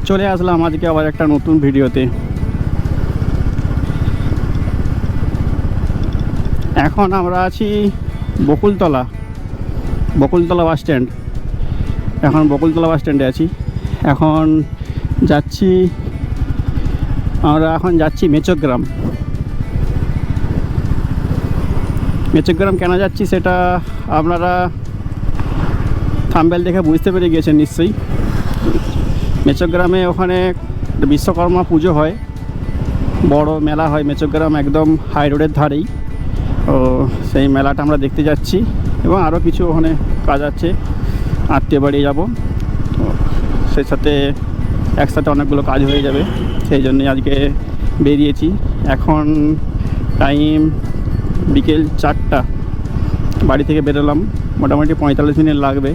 চলে আসলাম আজকে আবার একটা নতুন ভিডিওতে। এখন আমরা আছি বকুলতলা বাস স্ট্যান্ড। বকুলতলা বাস স্ট্যান্ডে আছি। আমরা এখন যাচ্ছি মেচোগ্রাম। কেন যাচ্ছি সেটা আপনারা থাম্বনেল দেখে বুঝতে পেরে গিয়েছেন নিশ্চয়ই। মেচোগ্রামে ওখানে বিশ্বকর্মা পুজো হয়, বড় মেলা হয় মেচোগ্রাম, একদম হাই রোডের ধারেই। তো সেই মেলাটা আমরা দেখতে যাচ্ছি এবং আরও কিছু ওখানে কাজ আছে, আত্মীয় বাড়ি যাবো, তো সেই সাথে একসাথে অনেকগুলো কাজ হয়ে যাবে, সেই জন্যই আজকে বেরিয়েছি। এখন টাইম বিকেল 4টা, বাড়ি থেকে বেরোলাম, মোটামুটি 45 মিনিট লাগবে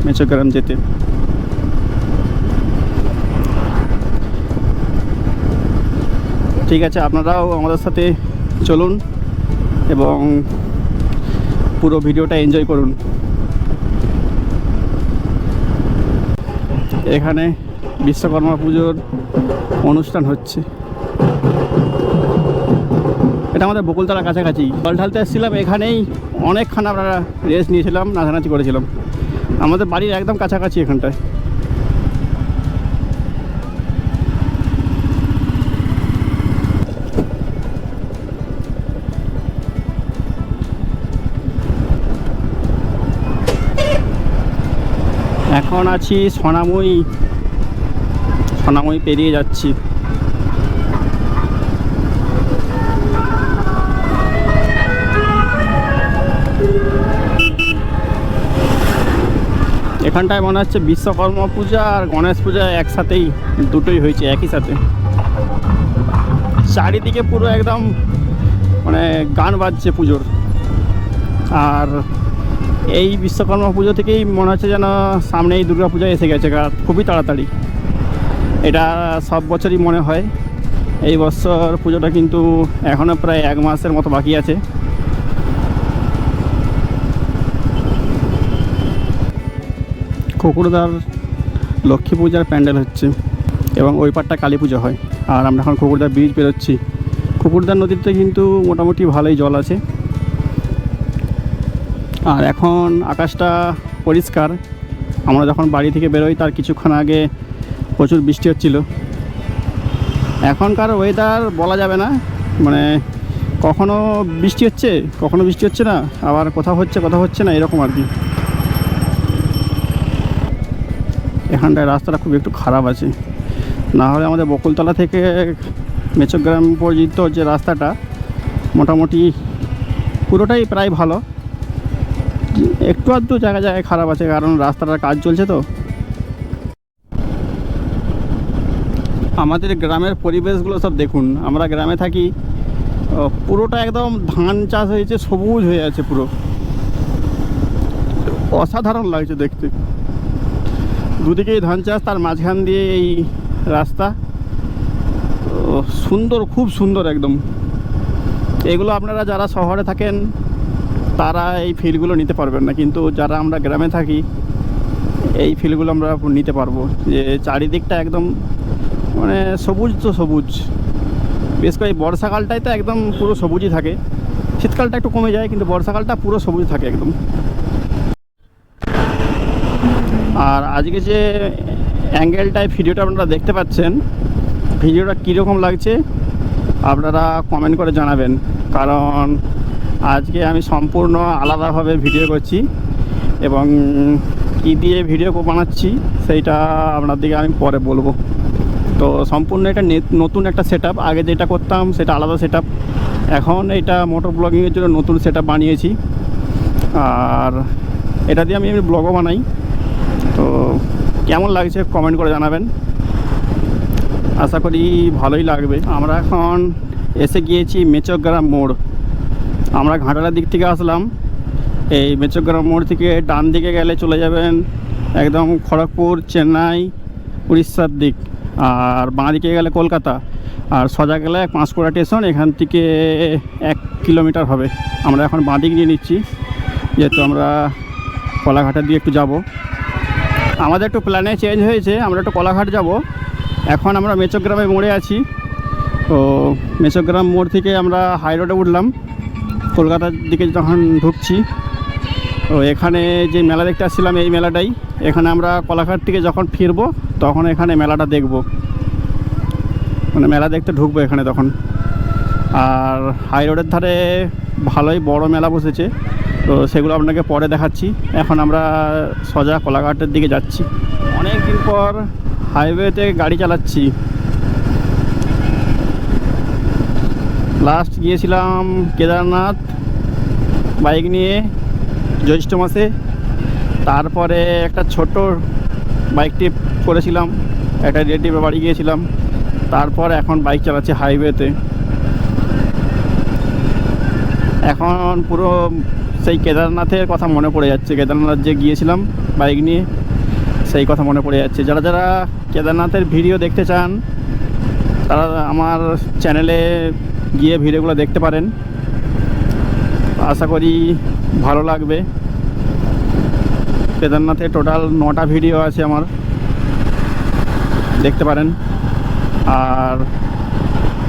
মেচোগ্রাম যেতে। ঠিক আছে, আপনারাও আমাদের সাথে চলুন এবং পুরো ভিডিওটা এনজয় করুন। এখানে বিশ্বকর্মা পুজোর অনুষ্ঠান হচ্ছে। এটা আমাদের বকুলতলার কাছাকাছি। জল ঢালতে এসেছিলাম, এখানেই অনেকক্ষণ আমরা রেস্ট নিয়েছিলাম, নাচানাচি করেছিলাম। আমাদের বাড়ির একদম কাছাকাছি এখানটায়। এখন আছি সোনাময়ী পেরিয়ে যাচ্ছি। এখানটায় মনে হচ্ছে বিশ্বকর্মা পূজা আর গণেশ পূজা একসাথেই, দুটোই হয়েছে একই সাথে। চারিদিকে পুরো একদম মানে গান বাজছে পুজোর। আর এই বিশ্বকর্মা পুজো থেকেই মনে হচ্ছে যেন সামনে এই দুর্গা পূজা এসে গেছে, খুবই তাড়াতাড়ি। এটা সব বছরই মনে হয়। এই বছর পুজোটা কিন্তু এখনও প্রায় 1 মাসের মতো বাকি আছে। খকুরদার লক্ষ্মী পূজার প্যান্ডেল হচ্ছে এবং ওই পাটটা কালী পুজো হয়। আর আমরা এখন খকুরদার ব্রিজ পেরোচ্ছি। খকুরদার নদীতে কিন্তু মোটামুটি ভালোই জল আছে। আর এখন আকাশটা পরিষ্কার। আমরা যখন বাড়ি থেকে বেরোই তার কিছুক্ষণ আগে প্রচুর বৃষ্টি হচ্ছিল। এখনকার ওয়েদার বলা যাবে না, মানে কখনো বৃষ্টি হচ্ছে না, আবার কোথাও হচ্ছে না, এরকম আর কি। এখানটায় রাস্তাটা খুব একটু খারাপ আছে, না হলে আমাদের বকুলতলা থেকে মেচোগ্রাম পর্যন্ত যে রাস্তাটা মোটামুটি পুরোটাই প্রায় ভালো। একটু আধটু জায়গায় খারাপ আছে, কারণ রাস্তাটার কাজ চলছে। তো আমাদের গ্রামের পরিবেশগুলো সব দেখুন। আমরা গ্রামে থাকি, পুরোটা একদম ধান চাষ হয়েছে, সবুজ হয়ে আছে, পুরো অসাধারণ লাগছে দেখতে। দুদিকেই ধান চাষ, তার মাঝখান দিয়ে এই রাস্তা, সুন্দর, খুব সুন্দর একদম। এগুলো আপনারা যারা শহরে থাকেন তারা এই ফিলগুলো নিতে পারবেন না, কিন্তু যারা আমরা গ্রামে থাকি এই ফিলগুলো আমরা নিতে পারবো। যে চারিদিকটা একদম মানে সবুজ, তো সবুজ। বিশেষ করে এই বর্ষাকালটাই তো একদম পুরো সবুজই থাকে। শীতকালটা একটু কমে যায়, কিন্তু বর্ষাকালটা পুরো সবুজ থাকে একদম। আর আজকে যে অ্যাঙ্গেলটায় ভিডিওটা আপনারা দেখতে পাচ্ছেন, ভিডিওটা কীরকম লাগছে আপনারা কমেন্ট করে জানাবেন, কারণ আজকে আমি সম্পূর্ণ আলাদাভাবে ভিডিও করছি এবং কী দিয়ে ভিডিও বানাচ্ছি সেইটা আপনাদেরকে আমি পরে বলবো। তো সম্পূর্ণ এটা নতুন একটা সেটআপ। আগে যেটা করতাম সেটা আলাদা সেটআপ, এখন এটা মোটর ব্লগিংয়ের জন্য নতুন সেটআপ বানিয়েছি। আর এটা দিয়ে আমি ব্লগও বানাই। তো কেমন লাগছে কমেন্ট করে জানাবেন, আশা করি ভালোই লাগবে। আমরা এখন এসে গিয়েছি মেচোগ্রাম মোড়। আমরা ঘাটালের দিক থেকে আসলাম, এই মেচোগ্রাম মোড় থেকে ডান দিকে গেলে চলে যাবেন একদম খড়গপুর, চেন্নাই, উড়িষ্যার দিক। আর বাঁ দিকে গেলে কলকাতা, আর সোজা গেলে panskura স্টেশন। এখান থেকে 1 কিলোমিটার হবে। আমরা এখন বাঁ দিক নিয়ে নিচ্ছি, যেহেতু আমরা কলাঘাটের দিকে একটু যাব। আমাদের একটু প্ল্যানে চেঞ্জ হয়েছে, আমরা একটু কলাঘাট যাব। এখন আমরা মেচগ্রামে মোড়ে আছি। তো মেচগ্রাম মোড় থেকে আমরা হাই রোডে উঠলাম, কলকাতার দিকে যখন ঢুকছি। তো এখানে যে মেলা দেখতে আসছিলাম এই মেলাটাই, এখানে আমরা কোলাঘাট থেকে যখন ফিরবো তখন এখানে মেলাটা দেখব, মানে মেলা দেখতে ঢুকবো এখানে তখন। আর হাই রোডের ধারে ভালোই বড় মেলা বসেছে, তো সেগুলো আপনাকে পরে দেখাচ্ছি। এখন আমরা সোজা কোলাঘাটের দিকে যাচ্ছি। অনেক দিন পর হাইওয়েতে গাড়ি চালাচ্ছি। লাস্ট গিয়েছিলাম কেদারনাথ বাইক নিয়ে জ্যৈষ্ঠ মাসে, তারপরে একটা ছোট বাইক ট্রিপ করেছিলাম, একটা রিলেটিভে বাড়ি গিয়েছিলাম, তারপর এখন বাইক চালাচ্ছি হাইওয়েতে। এখন পুরো সেই কেদারনাথের কথা মনে পড়ে যাচ্ছে, কেদারনাথ যে গিয়েছিলাম বাইক নিয়ে সেই কথা মনে পড়ে যাচ্ছে। যারা যারা কেদারনাথের ভিডিও দেখতে চান তারা আমার চ্যানেলে গিয়ে ভিডিওগুলো দেখতে পারেন, আশা করি ভালো লাগবে। কেদারনাথে টোটাল 9টা ভিডিও আছে আমার, দেখতে পারেন। আর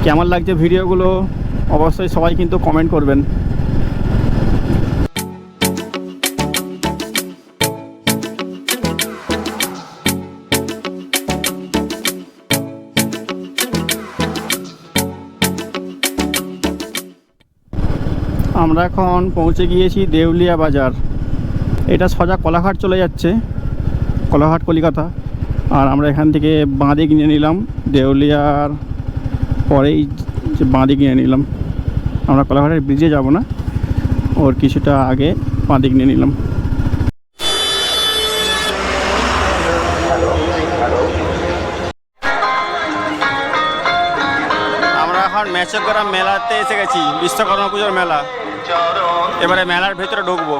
কেমন লাগছে ভিডিওগুলো অবশ্যই সবাই কিন্তু কমেন্ট করবেন। আমরা এখন পৌঁছে গিয়েছি দেউলিয়া বাজার। এটা সোজা কোলাঘাট চলে যাচ্ছে, কোলাঘাট কলকাতা। আর আমরা এখান থেকে বাঁদিক নিয়ে নিলাম, দেউলিয়ার পরেই যে বাঁদিক নিয়ে নিলাম। আমরা কোলাঘাটের ব্রিজে যাব না, ওর কিছুটা আগে বাঁদিক নিয়ে নিলাম। আমরা এখন মেচগ্রাম মেলাতে এসে গেছি, বিশ্বকর্মা পুজোর মেলা। এবারে মেলার ভেতরে ঢুকবো।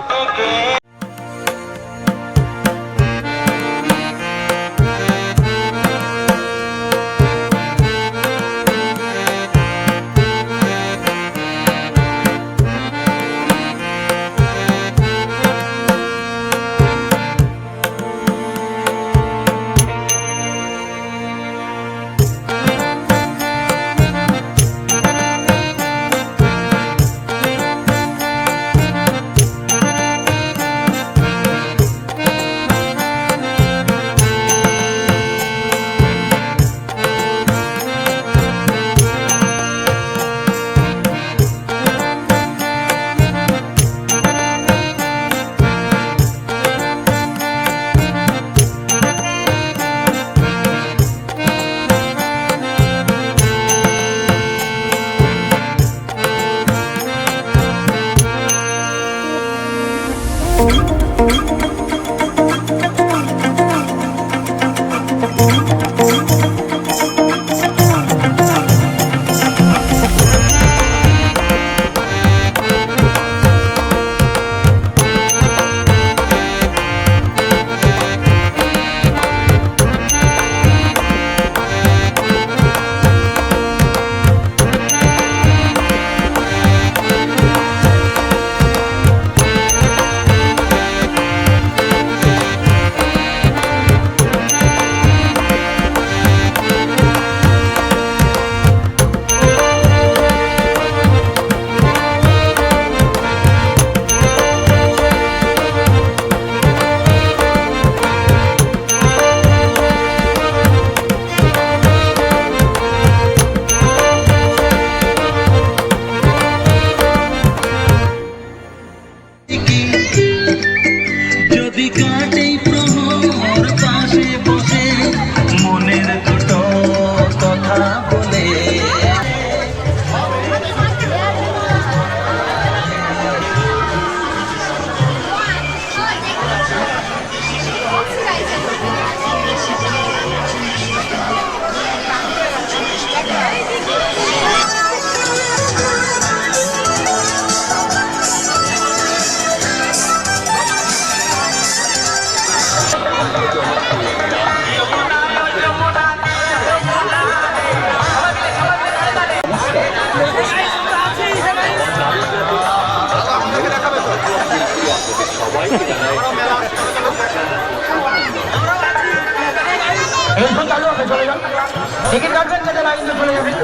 টিকিট কাটবেন যাতে লাইন দিয়ে চলে যাবেন।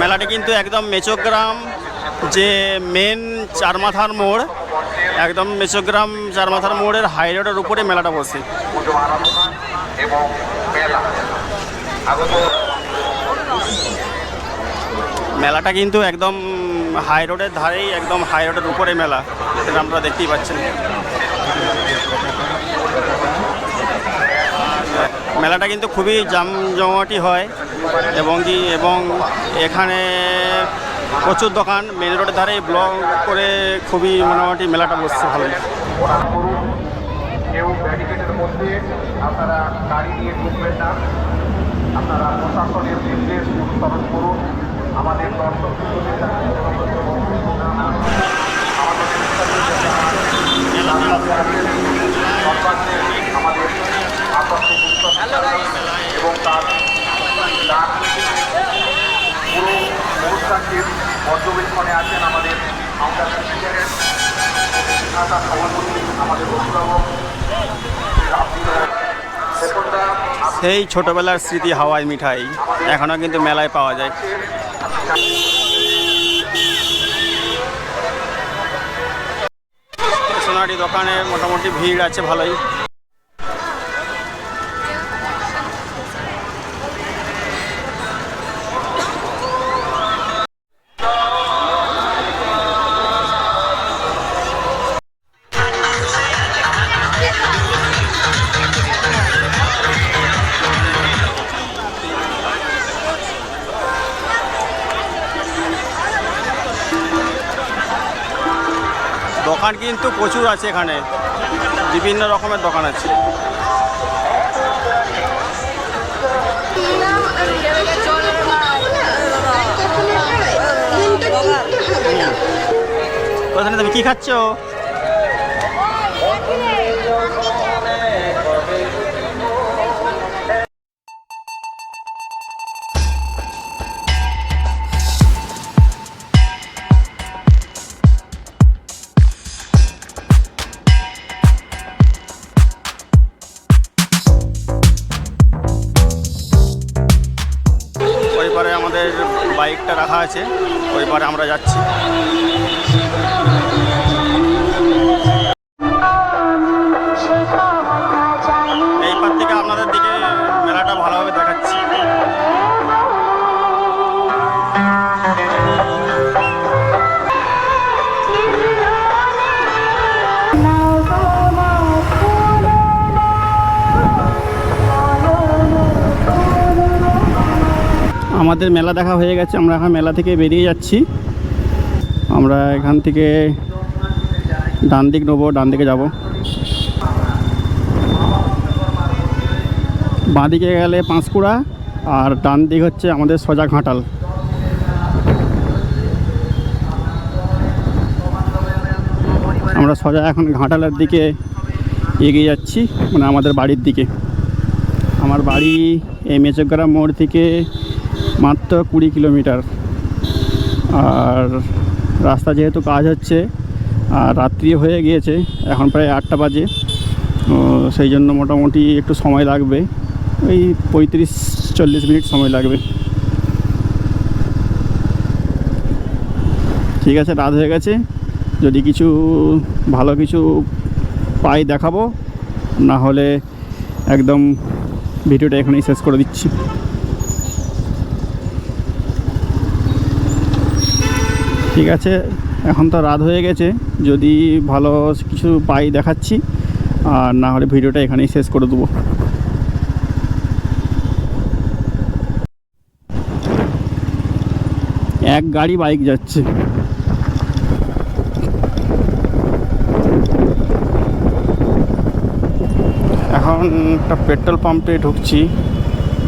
মেলাটি কিন্তু একদম মেচোগ্রাম যে মেন চারমাথার মোড়, একদম মেচোগ্রাম চারমাথার মোড়ের হাই রোডের উপরে মেলাটা বসে। মেলাটা কিন্তু একদম হাই রোডের ধারেই, একদম হাই রোডের উপরে মেলা, সেটা আপনারা দেখতেই পাচ্ছেন। মেলাটা কিন্তু খুবই জমজমাটি হয় এবং এখানে প্রচুর দোকান, মেন রোডের ধারে ব্লক করে খুবই মোটামুটি মেলাটা বসছে ভালোই। কেউ ব্যারিকেডের মধ্যে আপনারা গাড়ি নিয়ে ঢুকবেন না, আপনারা প্রশাসনের নির্দেশ অনুসরণ করুন। আমাদের দর্শক আমাদের আকর্ষণ এবং তার পুরো অনুষ্ঠানটির পর্যবেক্ষণে আছেন আমাদের সভাপতি, আমাদের অভিভাবক। সেই ছোটবেলার স্মৃতি হাওয়াই মিঠাই এখনও কিন্তু মেলায় পাওয়া যায়। সোনারি দোকানে মোটামুটি ভিড় আছে ভালোই। দোকান কিন্তু প্রচুর আছে এখানে, বিভিন্ন রকমের দোকান আছে। তুমি কি খাচ্ছ? ওইপারে আমাদের বাইকটা রাখা আছে, ওইপারে আমরা যাচ্ছি। এইপার থেকে আপনাদের দিকে মেলাটা ভালোভাবে দেখাচ্ছি। আমাদের মেলা দেখা হয়ে গেছে, আমরা এখন মেলা থেকে বেরিয়ে যাচ্ছি। আমরা এখান থেকে ডান দিক নেবো, ডান দিকে যাব। বাঁ দিকে গেলে পাঁশকুড়া আর ডান দিক হচ্ছে আমাদের সোজা ঘাটাল। আমরা সোজা এখন ঘাটালের দিকে এগিয়ে যাচ্ছি, মানে আমাদের বাড়ির দিকে। আমার বাড়ি এই মেচকগ্রাম মোড় থেকে মাত্র 20 কিলোমিটার। আর রাস্তা যেহেতু কাজ হচ্ছে আর রাত্রি হয়ে গিয়েছে, এখন প্রায় 8টা বাজে, সেই জন্য মোটামুটি একটু সময় লাগবে, ওই 35-40 মিনিট সময় লাগবে। ঠিক আছে, রাত হয়ে গেছে, যদি কিছু ভালো কিছু পাই দেখাবো, না হলে একদম ভিডিওটা এখানেই শেষ করে দিচ্ছি। ঠিক আছে, এখন তো রাত হয়ে গেছে, যদি ভালো কিছু পাই দেখাচ্ছি, আর না হলে ভিডিওটা এখানেই শেষ করে দেবো। এক গাড়ি বাইক যাচ্ছে। এখন একটা পেট্রোল পাম্পে ঢুকছি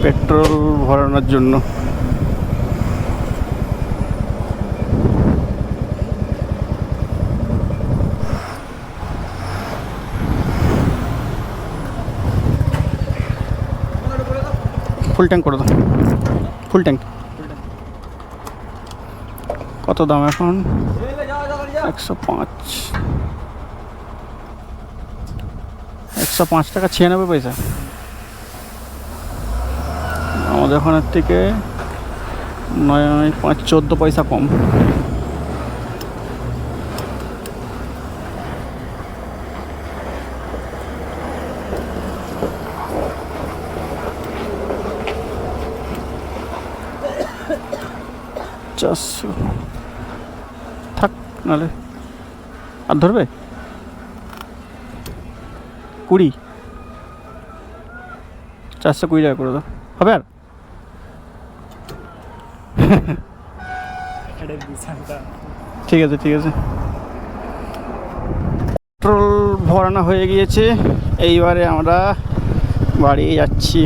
পেট্রোল ভরানোর জন্য। ফুল ট্যাঙ্ক করে দাও, ফুল ট্যাঙ্ক। কত দাম এখন? 105 টাকা 96 পয়সা। আমাদের ওখানের থেকে 9-5-14 পয়সা কম। থাক, নাহলে আর ধরবে 20, 420 টাকা করে দাও, হবে? আর ঠিক আছে, ঠিক আছে। পেট্রোল ভরানো হয়ে গিয়েছে, এইবারে আমরা বাড়ি যাচ্ছি।